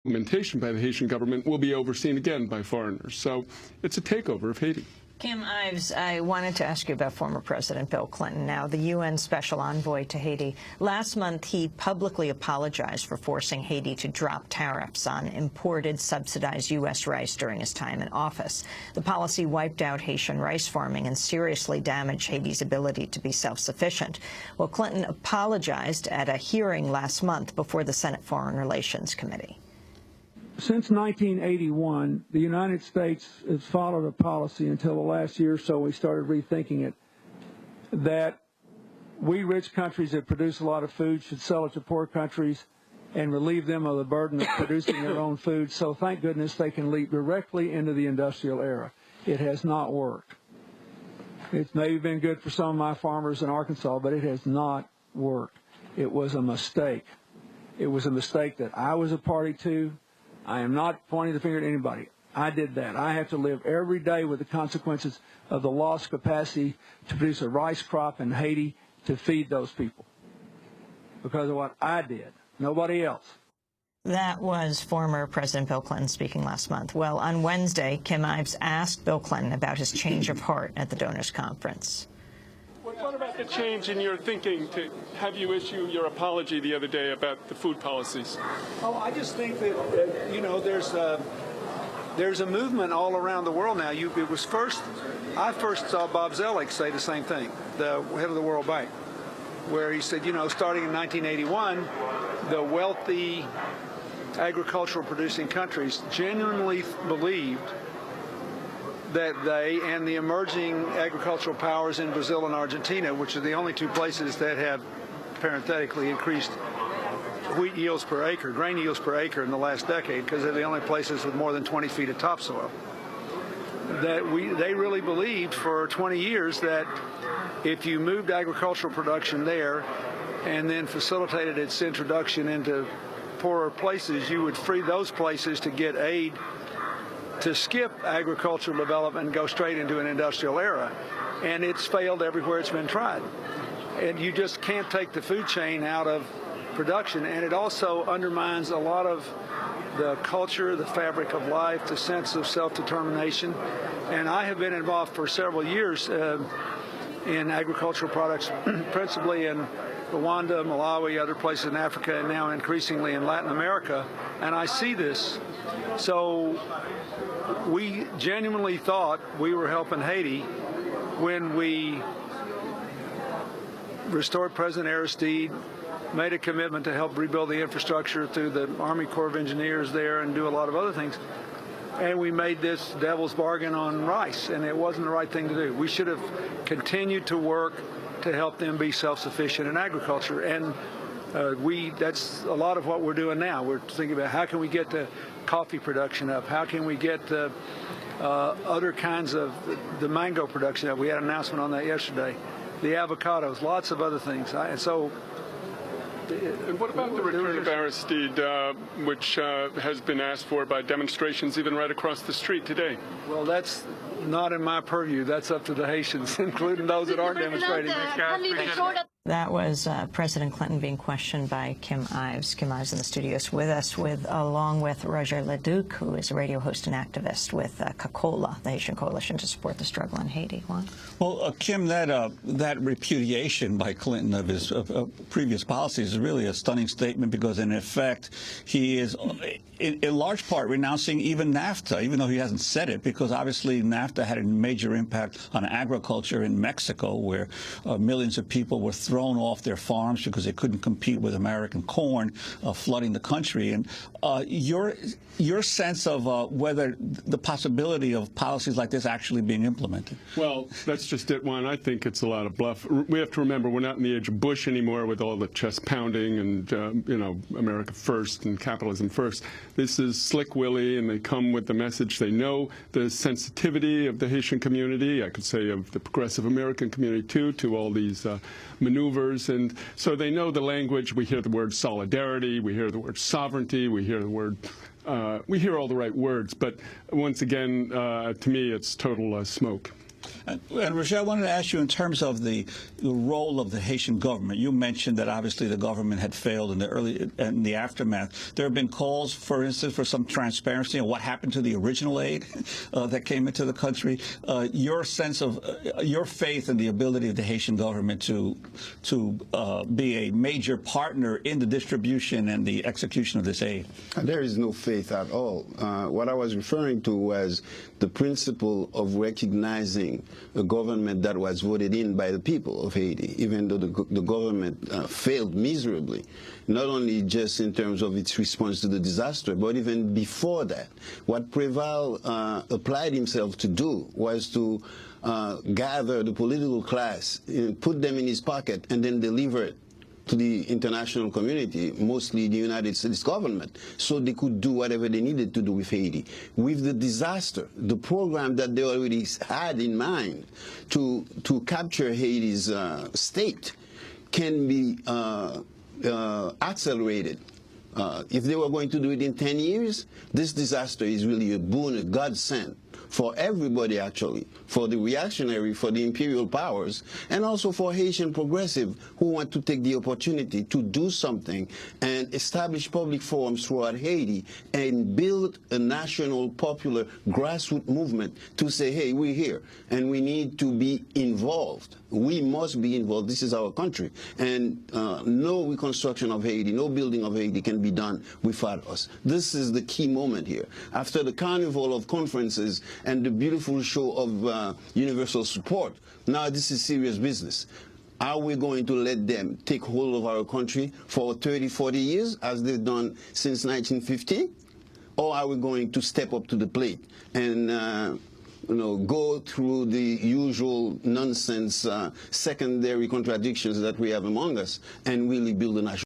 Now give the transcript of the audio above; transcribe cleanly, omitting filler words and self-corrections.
Implementation by the Haitian government will be overseen again by foreigners. So it's a takeover of Haiti. Kim Ives, I wanted to ask you about former President Bill Clinton, now the UN Special Envoy to Haiti. Last month, he publicly apologized for forcing Haiti to drop tariffs on imported subsidized U.S. rice during his time in office. The policy wiped out Haitian rice farming and seriously damaged Haiti's ability to be self-sufficient. Well, Clinton apologized at a hearing last month before the Senate Foreign Relations Committee. Since 1981, the United States has followed a policy until the last year or so we started rethinking it, that we rich countries that produce a lot of food should sell it to poor countries and relieve them of the burden of producing their own food. So thank goodness they can leap directly into the industrial era. It has not worked. It's maybe been good for some of my farmers in Arkansas, but it has not worked. It was a mistake. It was a mistake that I was a party to. I am not pointing the finger at anybody. I did that. I have to live every day with the consequences of the lost capacity to produce a rice crop in Haiti to feed those people because of what I did, nobody else. That was former President Bill Clinton speaking last month. Well, on Wednesday, Kim Ives asked Bill Clinton about his change of heart at the donors' conference. What about the change in your thinking to have you issue your apology the other day about the food policies? Oh, I just think that, you know, there's a movement all around the world now. I first saw Bob Zoellick say the same thing, the head of the World Bank, where he said, you know, starting in 1981, the wealthy agricultural producing countries genuinely believed that they and the emerging agricultural powers in Brazil and Argentina, which are the only two places that have parenthetically increased wheat yields per acre, grain yields per acre in the last decade, because they're the only places with more than 20 feet of topsoil, that they really believed for 20 years that if you moved agricultural production there and then facilitated its introduction into poorer places, you would free those places to get aid to skip agricultural development and go straight into an industrial era. And it's failed everywhere it's been tried. And you just can't take the food chain out of production. And it also undermines a lot of the culture, the fabric of life, the sense of self-determination. And I have been involved for several years in agricultural products, principally in Rwanda, Malawi, other places in Africa, and now increasingly in Latin America. And I see this. So we genuinely thought we were helping Haiti when we restored President Aristide, made a commitment to help rebuild the infrastructure through the Army Corps of Engineers there and do a lot of other things. And we made this devil's bargain on rice, and it wasn't the right thing to do. We should have continued to work to help them be self-sufficient in agriculture. And that's a lot of what we're doing now. We're thinking about how can we get the coffee production up? How can we get the other kinds of the mango production up? We had an announcement on that yesterday. The avocados, lots of other things. And what about the return of Aristide, which has been asked for by demonstrations even right across the street today? Well, that's not in my purview. That's up to the Haitians, including those that aren't demonstrating. That was President Clinton being questioned by Kim Ives. Kim Ives in the studios with us, along with Roger Leduc, who is a radio host and activist with CACOLA, the Haitian Coalition to Support the Struggle in Haiti. Juan? Well, Kim, that repudiation by Clinton of his previous policies is really a stunning statement because, in effect, he is, in large part, renouncing even NAFTA, even though he hasn't said it, because obviously NAFTA had a major impact on agriculture in Mexico, where millions of people were thrown off their farms because they couldn't compete with American corn, flooding the country. And your sense of whether the possibility of policies like this actually being implemented? Well, that's just it, Juan. I think it's a lot of bluff. We have to remember we're not in the age of Bush anymore with all the chest pounding and, you know, America first and capitalism first. This is Slick Willie, and they come with the message. They know the sensitivity of the Haitian community, I could say of the progressive American community too, to all these maneuvers. And so they know the language. We hear the word solidarity. We hear the word sovereignty. We hear the word we hear all the right words, but once again, to me, it's total smoke. And Roger, I wanted to ask you in terms of the role of the Haitian government. You mentioned that obviously the government had failed in the aftermath. There have been calls, for instance, for some transparency on what happened to the original aid that came into the country. Your sense of your faith in the ability of the Haitian government to be a major partner in the distribution and the execution of this aid? There is no faith at all. What I was referring to was the principle of recognizing a government that was voted in by the people of Haiti, even though the government failed miserably, not only just in terms of its response to the disaster, but even before that. What Preval applied himself to do was to gather the political class, put them in his pocket, and then deliver it to the international community, mostly the United States government, so they could do whatever they needed to do with Haiti. With the disaster, the program that they already had in mind to capture Haiti's state can be accelerated. If they were going to do it in 10 years, this disaster is really a boon, a godsend for everybody, actually, for the reactionary, for the imperial powers, and also for Haitian progressive who want to take the opportunity to do something and establish public forums throughout Haiti and build a national, popular, grassroots movement to say, hey, we're here, and we need to be involved. We must be involved. This is our country. And no reconstruction of Haiti, no building of Haiti can be done without us. This is the key moment here. After the carnival of conferences and the beautiful show of universal support, now this is serious business. Are we going to let them take hold of our country for 30, 40 years, as they've done since 1950? Or are we going to step up to the plate and go through the usual nonsense, secondary contradictions that we have among us and really build a national